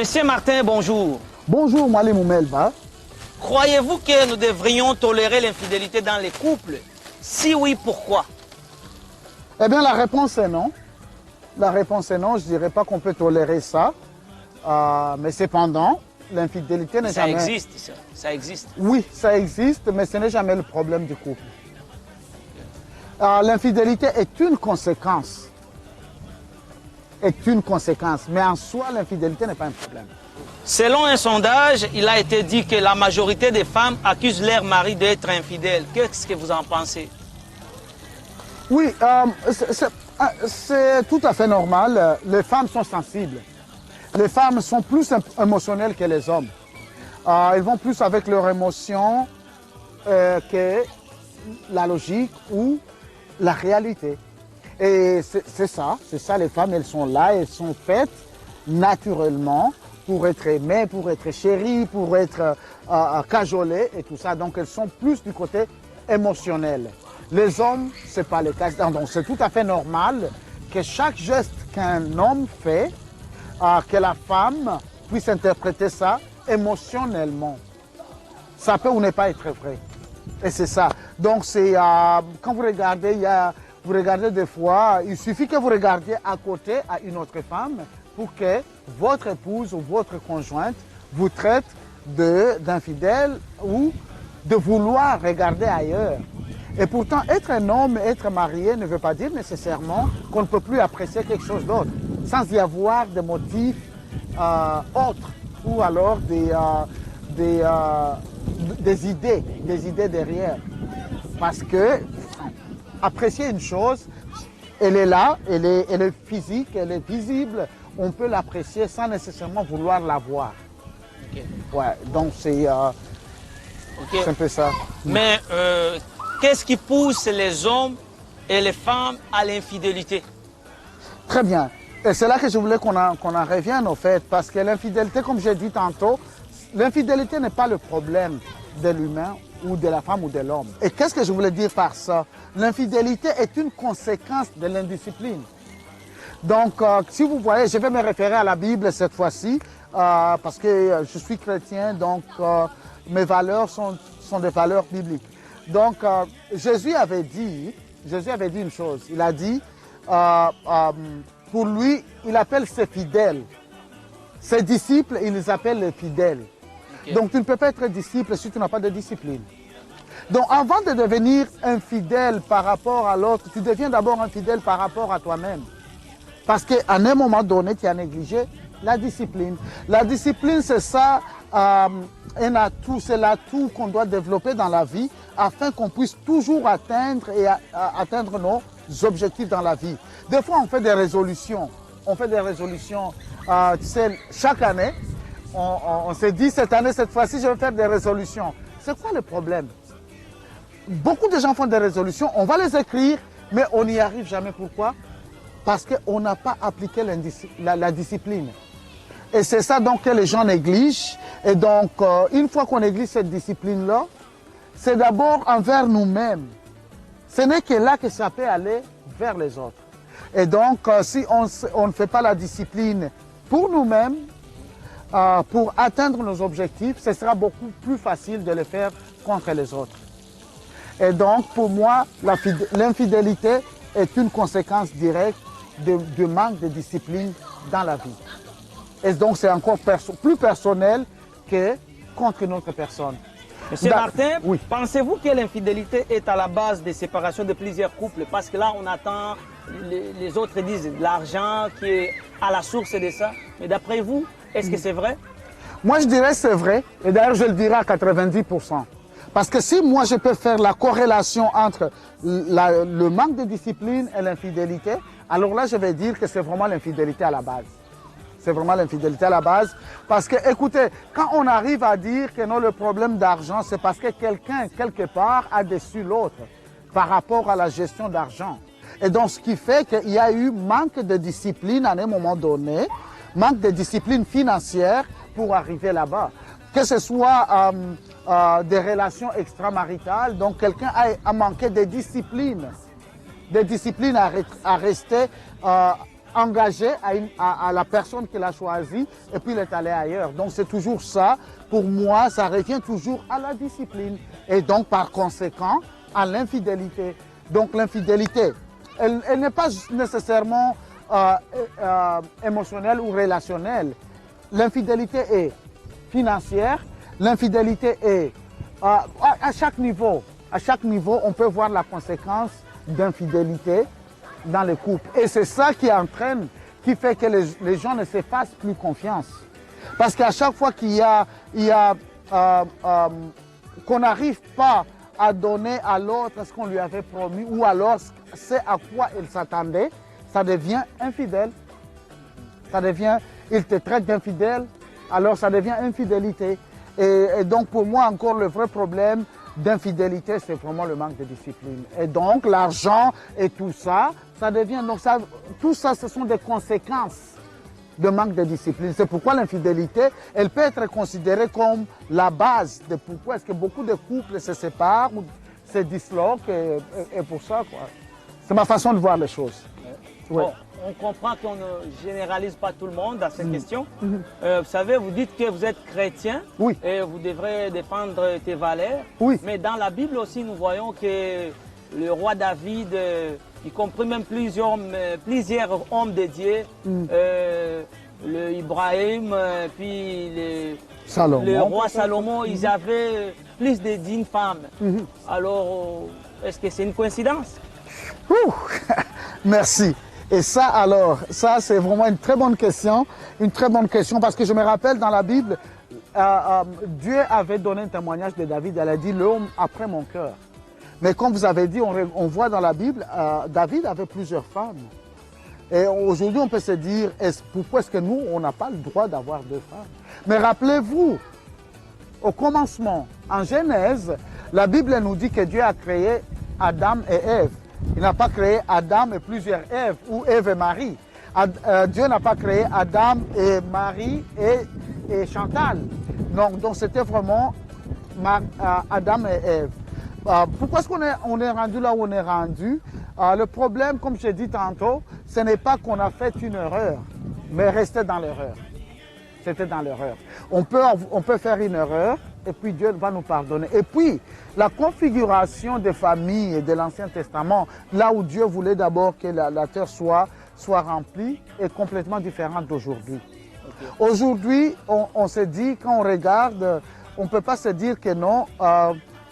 Monsieur Martin, bonjour. Bonjour, Mwalimu Melba. Croyez-vous que nous devrions tolérer l'infidélité dans les couples? Si oui, pourquoi? Eh bien, la réponse est non. La réponse est non. Je ne dirais pas qu'on peut tolérer ça. Mais cependant, l'infidélité n'est jamais... Ça existe, ça existe. Oui, ça existe, mais ce n'est jamais le problème du couple. L'infidélité est une conséquence. Est une conséquence. Mais en soi, l'infidélité n'est pas un problème. Selon un sondage, il a été dit que la majorité des femmes accusent leur mari d'être infidèle. Qu'est-ce que vous en pensez? Oui, c'est tout à fait normal. Les femmes sont sensibles. Les femmes sont plus émotionnelles que les hommes. Elles vont plus avec leurs émotions que la logique ou la réalité. Et c'est ça, les femmes, elles sont là, elles sont faites naturellement pour être aimées, pour être chéries, pour être cajolées et tout ça. Donc elles sont plus du côté émotionnel. Les hommes, ce n'est pas le cas. Donc c'est tout à fait normal que chaque geste qu'un homme fait, que la femme puisse interpréter ça émotionnellement. Ça peut ou ne pas être vrai. Et c'est ça. Donc c'est quand vous regardez, vous regardez des fois, il suffit que vous regardiez à côté à une autre femme pour que votre épouse ou votre conjointe vous traite d'infidèle ou de vouloir regarder ailleurs. Et pourtant, être un homme, être marié ne veut pas dire nécessairement qu'on ne peut plus apprécier quelque chose d'autre, sans y avoir des motifs autres ou alors des idées derrière. Parce que apprécier une chose, elle est là, elle est physique, elle est visible, on peut l'apprécier sans nécessairement vouloir la voir. Okay. Ouais, donc c'est un peu ça. Mais qu'est-ce qui pousse les hommes et les femmes à l'infidélité? Très bien. Et c'est là que je voulais qu'on en revienne au fait, parce que l'infidélité, comme j'ai dit tantôt, l'infidélité n'est pas le problème de l'humain ou de la femme ou de l'homme. Et qu'est-ce que je voulais dire par ça? L'infidélité est une conséquence de l'indiscipline. Donc, si vous voyez, je vais me référer à la Bible cette fois-ci, parce que je suis chrétien, donc mes valeurs sont des valeurs bibliques. Donc, Jésus avait dit une chose. Il a dit, pour lui, il appelle ses fidèles. Ses disciples, il les appelle les fidèles. Okay. Donc, tu ne peux pas être disciple si tu n'as pas de discipline. Donc, avant de devenir infidèle par rapport à l'autre, tu deviens d'abord infidèle par rapport à toi-même. Parce qu'à un moment donné, tu as négligé la discipline. La discipline, c'est ça, un atout, c'est l'atout qu'on doit développer dans la vie afin qu'on puisse toujours atteindre nos objectifs dans la vie. Des fois, on fait des résolutions. Tu sais, chaque année, on se dit, cette année, cette fois-ci, je vais faire des résolutions. C'est quoi le problème? Beaucoup de gens font des résolutions, on va les écrire, mais on n'y arrive jamais. Pourquoi? Parce qu'on n'a pas appliqué la discipline. Et c'est ça donc que les gens négligent. Et donc, une fois qu'on néglige cette discipline-là, c'est d'abord envers nous-mêmes. Ce n'est que là que ça peut aller vers les autres. Et donc, si on ne fait pas la discipline pour nous-mêmes, pour atteindre nos objectifs, ce sera beaucoup plus facile de le faire contre les autres. Et donc, pour moi, l'infidélité est une conséquence directe du manque de discipline dans la vie. Et donc, c'est encore plus personnel que contre une autre personne. Monsieur Martin, oui. Pensez-vous que l'infidélité est à la base des séparations de plusieurs couples? Parce que là, on attend, les autres disent l'argent qui est à la source de ça. Mais d'après vous, est-ce que c'est vrai? Moi, je dirais que c'est vrai. Et d'ailleurs, je le dirais à 90%. Parce que si moi, je peux faire la corrélation entre le manque de discipline et l'infidélité, alors là, je vais dire que c'est vraiment l'infidélité à la base. C'est vraiment l'infidélité à la base. Parce que, écoutez, quand on arrive à dire que non, le problème d'argent, c'est parce que quelqu'un, quelque part, a déçu l'autre par rapport à la gestion d'argent. Et donc, ce qui fait qu'il y a eu manque de discipline à un moment donné, manque de discipline financière pour arriver là-bas. Que ce soit des relations extramaritales, donc quelqu'un a manqué de discipline à rester engagé à la personne qu'il a choisie et puis il est allé ailleurs. Donc c'est toujours ça. Pour moi, ça revient toujours à la discipline et donc par conséquent à l'infidélité. Donc l'infidélité, elle n'est pas nécessairement émotionnelle ou relationnelle. L'infidélité est financière, l'infidélité est à chaque niveau. À chaque niveau, on peut voir la conséquence d'infidélité dans les couples. Et c'est ça qui entraîne, qui fait que les gens ne se fassent plus confiance. Parce qu'à chaque fois qu'on n'arrive pas à donner à l'autre ce qu'on lui avait promis, ou alors c'est à quoi il s'attendait, ça devient infidèle. Il te traite d'infidèle, alors ça devient infidélité. Et donc pour moi encore le vrai problème d'infidélité, c'est vraiment le manque de discipline. Et donc l'argent et tout ça, ça devient, donc ça, tout ça ce sont des conséquences de manque de discipline. C'est pourquoi l'infidélité, elle peut être considérée comme la base de pourquoi est-ce que beaucoup de couples se séparent ou se disloquent et pour ça, quoi. C'est ma façon de voir les choses. Ouais. Bon, on comprend qu'on ne généralise pas tout le monde dans cette question. Vous savez, vous dites que vous êtes chrétien Oui. et vous devrez défendre tes valeurs. Oui. Mais dans la Bible aussi, nous voyons que le roi David, y compris même plusieurs hommes de Dieu, le Ibrahim, puis le roi Salomon, ils avaient plus de 10 femmes. Alors, est-ce que c'est une coïncidence? Merci. Et ça alors, ça c'est vraiment une très bonne question parce que je me rappelle dans la Bible, Dieu avait donné un témoignage de David, elle a dit l'homme après mon cœur. Mais comme vous avez dit, on voit dans la Bible, David avait plusieurs femmes. Et aujourd'hui on peut se dire, pourquoi est-ce que nous, on n'a pas le droit d'avoir 2 femmes? Mais rappelez-vous, au commencement, en Genèse, la Bible nous dit que Dieu a créé Adam et Ève. Il n'a pas créé Adam et plusieurs Èves, ou Ève et Marie. Dieu n'a pas créé Adam et Marie et Chantal. Donc c'était vraiment Adam et Ève. Pourquoi est-ce qu'on est rendu là où on est rendu? Le problème, comme j'ai dit tantôt, ce n'est pas qu'on a fait une erreur, mais rester dans l'erreur. C'était dans l'erreur. On peut faire une erreur et puis Dieu va nous pardonner. Et puis, la configuration des familles de l'Ancien Testament, là où Dieu voulait d'abord que la terre soit remplie, est complètement différente d'aujourd'hui. Okay. Aujourd'hui, on se dit, quand on regarde, on ne peut pas se dire que non,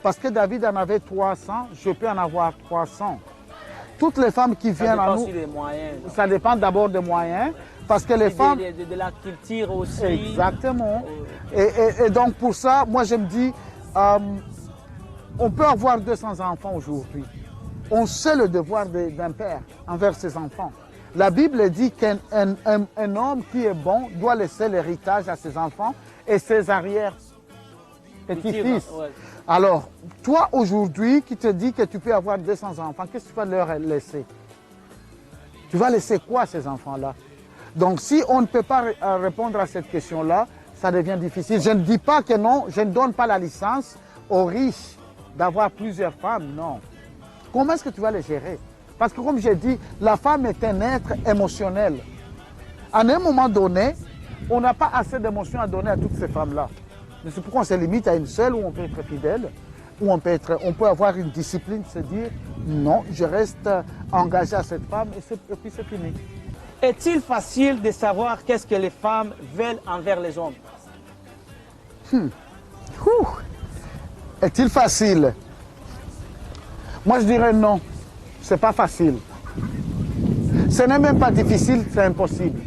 parce que David en avait 300, je peux en avoir 300. Toutes les femmes qui viennent à nous, aussi des moyens, ça dépend d'abord des moyens, parce que les femmes... De la culture aussi. Exactement. Et donc pour ça, moi je me dis, on peut avoir 200 enfants aujourd'hui. On sait le devoir d'un père envers ses enfants. La Bible dit qu'un homme qui est bon doit laisser l'héritage à ses enfants et ses arrière-petits-fils. Ouais. Alors, toi aujourd'hui qui te dis que tu peux avoir 200 enfants, qu'est-ce que tu vas leur laisser? Tu vas laisser quoi à ces enfants-là? Donc si on ne peut pas répondre à cette question-là, ça devient difficile. Je ne dis pas que non, je ne donne pas la licence aux riches d'avoir plusieurs femmes, non. Comment est-ce que tu vas les gérer? Parce que comme j'ai dit, la femme est un être émotionnel. À un moment donné, on n'a pas assez d'émotions à donner à toutes ces femmes-là. C'est pourquoi on se limite à une seule où on peut être fidèle, où on peut avoir une discipline, se dire non, je reste engagé à cette femme et puis c'est fini. Est-il facile de savoir qu'est-ce que les femmes veulent envers les hommes? Est-il facile? Moi je dirais non, c'est pas facile. Ce n'est même pas difficile, c'est impossible.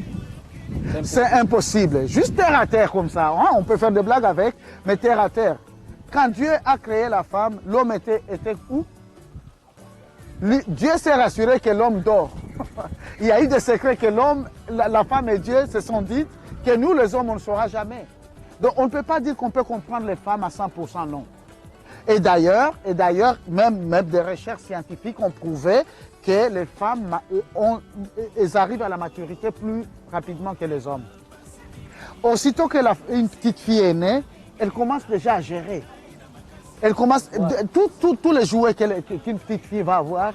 C'est impossible. Juste terre à terre comme ça, hein? On peut faire des blagues avec, mais terre à terre. Quand Dieu a créé la femme, l'homme était où? Dieu s'est rassuré que l'homme dort. Il y a eu des secrets que l'homme, la femme et Dieu se sont dit que nous les hommes on ne saura jamais. Donc on ne peut pas dire qu'on peut comprendre les femmes à 100%, non. Et d'ailleurs, même des recherches scientifiques ont prouvé que les femmes elles arrivent à la maturité plus rapidement que les hommes. Aussitôt qu'une petite fille est née, elle commence déjà à gérer. Elle commence, tous les jouets qu'une petite fille va avoir,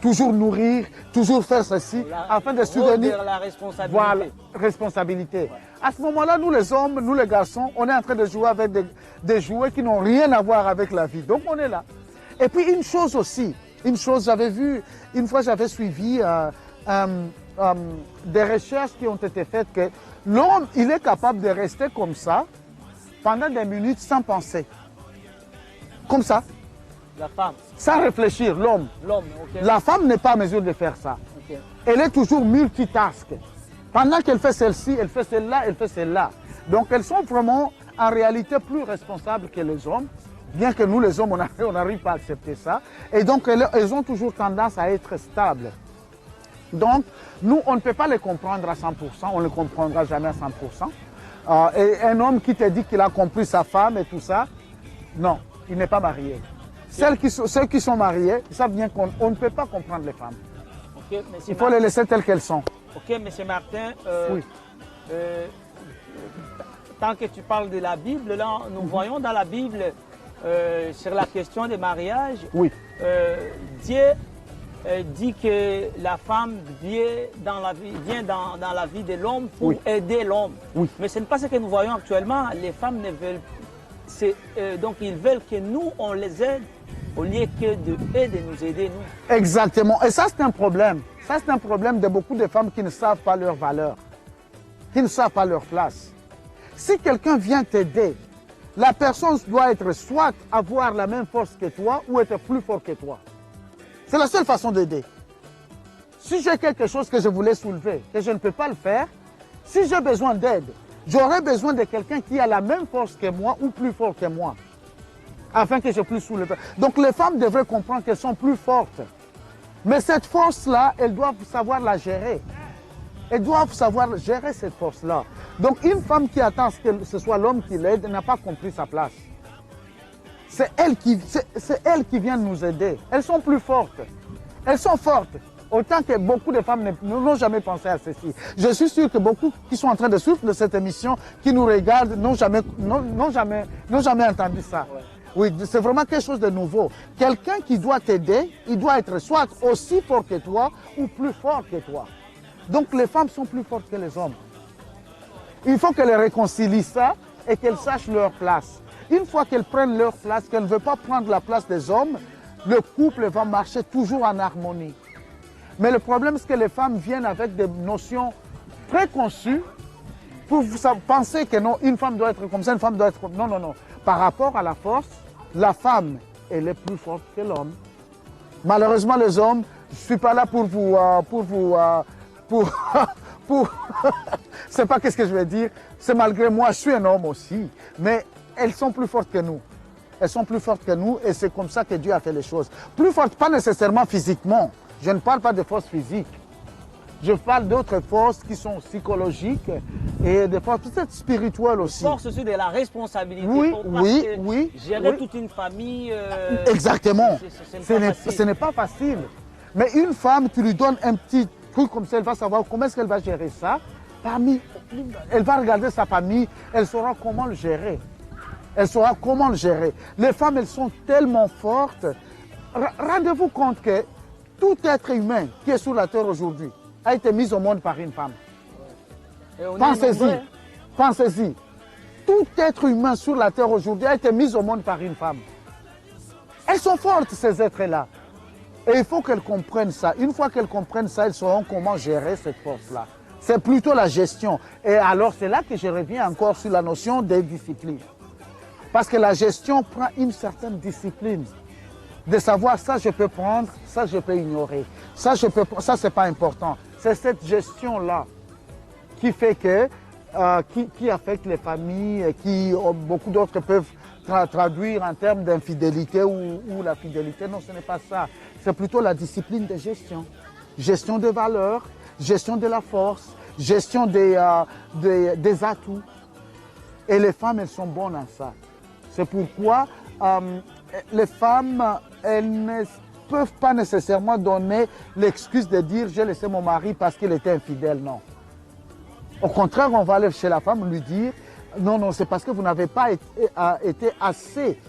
toujours nourrir, toujours faire ceci, afin de subvenir la responsabilité. Voilà, responsabilité. Ouais. À ce moment-là, nous les hommes, nous les garçons, on est en train de jouer avec des jouets qui n'ont rien à voir avec la vie. Donc on est là. Et puis une chose aussi, j'avais vu, une fois j'avais suivi des recherches qui ont été faites que l'homme, il est capable de rester comme ça pendant des minutes sans penser. Comme ça. La femme. Sans réfléchir, l'homme. L'homme, ok. La femme n'est pas en mesure de faire ça. Okay. Elle est toujours multitask. Pendant qu'elle fait celle-ci, elle fait celle-là, elle fait celle-là. Donc elles sont vraiment en réalité plus responsables que les hommes, bien que nous les hommes, on n'arrive pas à accepter ça. Et donc elles ont toujours tendance à être stables. Donc nous, on ne peut pas les comprendre à 100%, on ne les comprendra jamais à 100%. Et un homme qui te dit qu'il a compris sa femme et tout ça, non, il n'est pas marié. Ceux qui sont mariés, ils savent bien qu'on ne peut pas comprendre les femmes. Okay, il faut les laisser telles qu'elles sont. Ok, M. Martin, oui. Tant que tu parles de la Bible, là, nous voyons dans la Bible, sur la question des mariages, oui. Dieu dit que la femme vient dans la vie de l'homme pour aider l'homme. Oui. Mais ce n'est pas ce que nous voyons actuellement. Les femmes ne veulent pas. Donc ils veulent que nous, on les aide au lieu que de nous aider, nous. Exactement. Et ça, c'est un problème. Ça, c'est un problème de beaucoup de femmes qui ne savent pas leur valeur, qui ne savent pas leur place. Si quelqu'un vient t'aider, la personne doit être soit avoir la même force que toi ou être plus fort que toi. C'est la seule façon d'aider. Si j'ai quelque chose que je voulais soulever, que je ne peux pas le faire, si j'ai besoin d'aide, j'aurai besoin de quelqu'un qui a la même force que moi ou plus fort que moi, afin que je puisse soulever. Donc les femmes devraient comprendre qu'elles sont plus fortes. Mais cette force-là, elles doivent savoir la gérer. Elles doivent savoir gérer cette force-là. Donc une femme qui attend que ce soit l'homme qui l'aide n'a pas compris sa place. C'est elle qui vient nous aider. Elles sont plus fortes. Elles sont fortes. Autant que beaucoup de femmes n'ont jamais pensé à ceci. Je suis sûr que beaucoup qui sont en train de suivre de cette émission, qui nous regardent, n'ont jamais entendu ça. Ouais. Oui, c'est vraiment quelque chose de nouveau. Quelqu'un qui doit t'aider, il doit être soit aussi fort que toi ou plus fort que toi. Donc les femmes sont plus fortes que les hommes. Il faut qu'elles réconcilient ça et qu'elles sachent leur place. Une fois qu'elles prennent leur place, qu'elles ne veulent pas prendre la place des hommes, le couple va marcher toujours en harmonie. Mais le problème, c'est que les femmes viennent avec des notions préconçues pour penser que non, une femme doit être comme ça, une femme doit être comme ça. Non, non, non. Par rapport à la force, la femme, elle est plus forte que l'homme. Malheureusement, les hommes, je ne suis pas là pour c'est pas qu'est-ce que je vais dire, c'est malgré moi, je suis un homme aussi, mais elles sont plus fortes que nous. Elles sont plus fortes que nous et c'est comme ça que Dieu a fait les choses. Plus fortes, pas nécessairement physiquement. Je ne parle pas de force physique. Je parle d'autres forces qui sont psychologiques et des forces peut-être spirituelles aussi. Force aussi de la responsabilité. Oui. Gérer toute une famille. Exactement. Ce n'est pas facile. Mais une femme, tu lui donnes un petit truc comme ça, elle va savoir comment est-ce qu'elle va gérer ça. Elle va regarder sa famille, elle saura comment le gérer. Elle saura comment le gérer. Les femmes, elles sont tellement fortes. Rendez-vous compte que tout être humain qui est sur la terre aujourd'hui a été mis au monde par une femme. Pensez-y. Pensez-y. Tout être humain sur la terre aujourd'hui a été mis au monde par une femme. Elles sont fortes, ces êtres-là. Et il faut qu'elles comprennent ça. Une fois qu'elles comprennent ça, elles sauront comment gérer cette force-là. C'est plutôt la gestion. Et alors, c'est là que je reviens encore sur la notion des disciplines. Parce que la gestion prend une certaine discipline. De savoir ça, je peux prendre, ça, je peux ignorer. Ça, c'est pas important. C'est cette gestion-là qui fait que, qui affecte les familles, qui beaucoup d'autres peuvent traduire en termes d'infidélité ou la fidélité. Non, ce n'est pas ça. C'est plutôt la discipline de gestion. Gestion des valeurs, gestion de la force, gestion des atouts. Et les femmes, elles sont bonnes en ça. C'est pourquoi les femmes, elles ne peuvent pas nécessairement donner l'excuse de dire « j'ai laissé mon mari parce qu'il était infidèle ». Non. Au contraire, on va aller chez la femme lui dire « non, non, c'est parce que vous n'avez pas été assez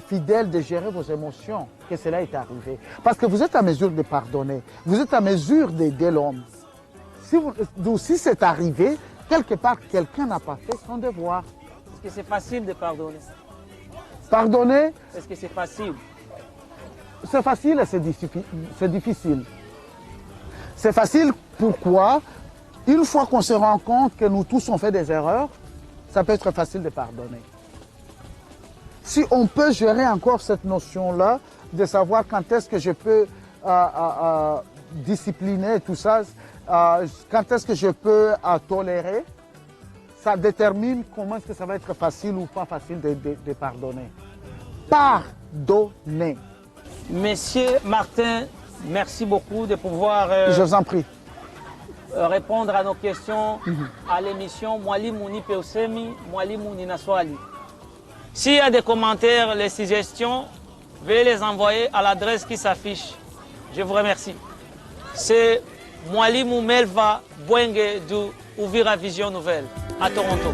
fidèle de gérer vos émotions que cela est arrivé. Parce que vous êtes à mesure de pardonner. Vous êtes à mesure d'aider l'homme. Si c'est arrivé, quelque part, quelqu'un n'a pas fait son devoir. Est-ce que c'est facile de pardonner? Pardonner, Est-ce que c'est facile? c'est facile et c'est difficile. C'est facile, pourquoi? Une fois qu'on se rend compte que nous tous on fait des erreurs, ça peut être facile de pardonner. Si on peut gérer encore cette notion-là, de savoir quand est-ce que je peux discipliner tout ça, quand est-ce que je peux tolérer, ça détermine comment est-ce que ça va être facile ou pas facile de pardonner. Pardonner. Monsieur Martin, merci beaucoup de pouvoir Je vous en prie. répondre à nos questions à l'émission Mwalimu Nipe Usemi, Mwalimu Nina Swali. S'il y a des commentaires, les suggestions, veuillez les envoyer à l'adresse qui s'affiche. Je vous remercie. C'est Mwalimu Melva Bwenge du Uvira Vision Nouvelle à Toronto.